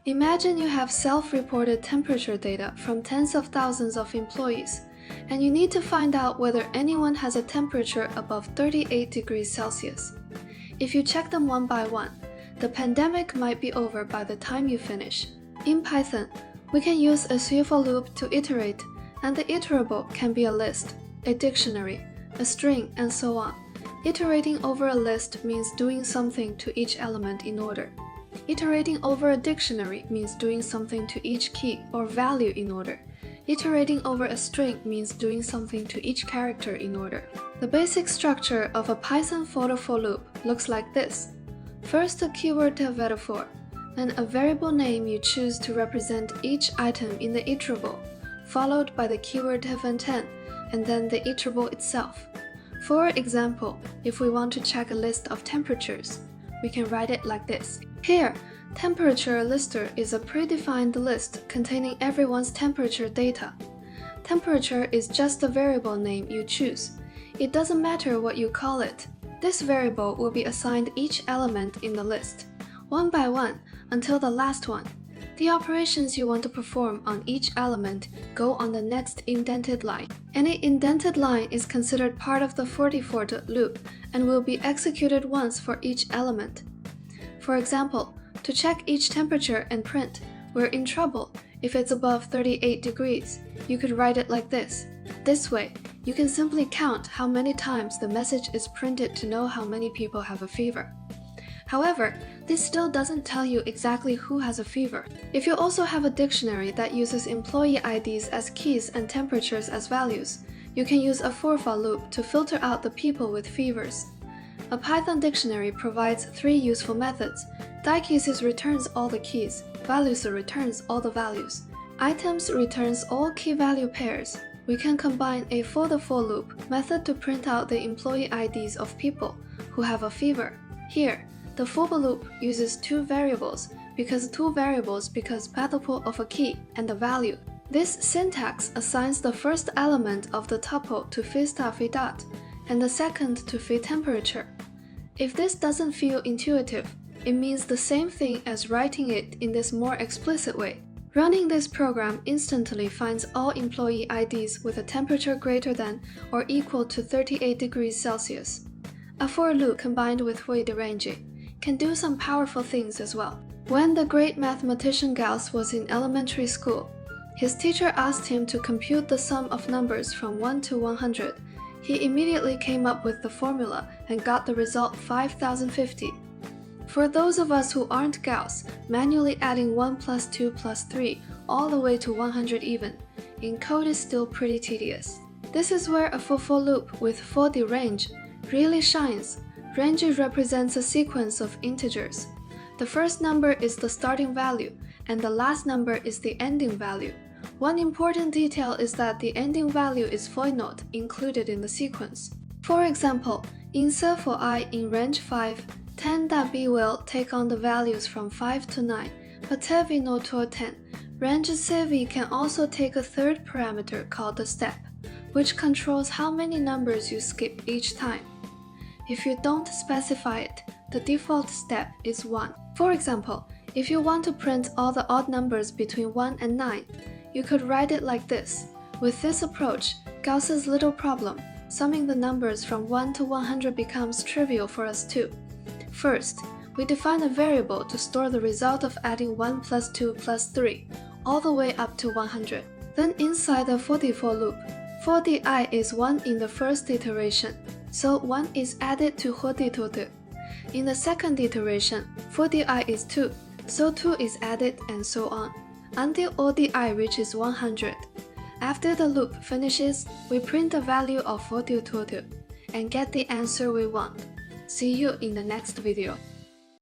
Imagine you have self-reported temperature data from tens of thousands of employees, and you need to find out whether anyone has a temperature above 38 degrees Celsius. If you check them one by one, the pandemic might be over by the time you finish. In Python, we can use a for loop to iterate, and the iterable can be a list, a dictionary, a string, and so on. Iterating over a list means doing something to each element in order. Iterating over a dictionary means doing something to each key or value in order. Iterating over a string means doing something to each character in order. The basic structure of a Python for loop looks like this. First, a keyword metaphor, then a variable name you choose to represent each item in the iterable, followed by the keyword intent, and then the iterable itself. For example, if we want to check a list of temperatures, we can write it like this. Here, temperature lister is a predefined list containing everyone's temperature data. Temperature is just a variable name you choose. It doesn't matter what you call it. This variable will be assigned each element in the list, one by one, until the last one. The operations you want to perform on each element go on the next indented line. Any indented line is considered part of the for loop and will be executed once for each element. For example, to check each temperature and print, we're in trouble if it's above 38 degrees. You could write it like this. This way, you can simply count how many times the message is printed to know how many people have a fever. However, this still doesn't tell you exactly who has a fever. If you also have a dictionary that uses employee IDs as keys and temperatures as values, you can use a for loop to filter out the people with fevers. A Python dictionary provides three useful methods. Dikeys returns all the keys, values returns all the values. Items returns all key-value pairs. We can combine a for loop method to print out the employee IDs of people who have a fever. Here, the for loop uses two variables because participle of a key and a value. This syntax assigns the first element of the tuple to phi and the second to phi temperature. If this doesn't feel intuitive, it means the same thing as writing it in this more explicit way. Running this program instantly finds all employee IDs with a temperature greater than or equal to 38 degrees Celsius. A for loop combined with for deranging can do some powerful things as well. When the great mathematician Gauss was in elementary school, his teacher asked him to compute the sum of numbers from 1 to 100. He immediately came up with the formula and got the result 5050. For those of us who aren't Gauss, manually adding 1 plus 2 plus 3 all the way to 100 even in code is still pretty tedious. This is where a for loop with for derange really shines. Range represents a sequence of integers. The first number is the starting value, and the last number is the ending value. One important detail is that the ending value is void node included in the sequence. For example, insert for I in range 5, 10.b will take on the values from 5 to 9, but tevi no to 10. Range cv can also take a third parameter called the step, which controls how many numbers you skip each time. If you don't specify it, the default step is 1. For example, if you want to print all the odd numbers between 1 and 9, you could write it like this. With this approach, Gauss's little problem, summing the numbers from 1 to 100 becomes trivial for us too. First, we define a variable to store the result of adding 1 plus 2 plus 3, all the way up to 100. Then inside the for loop, for I is 1 in the first iteration, so 1 is added to for In the second iteration, for I is 2, so 2 is added and so on, until all I reaches 100. After the loop finishes, we print the value of for and get the answer we want. See you in the next video.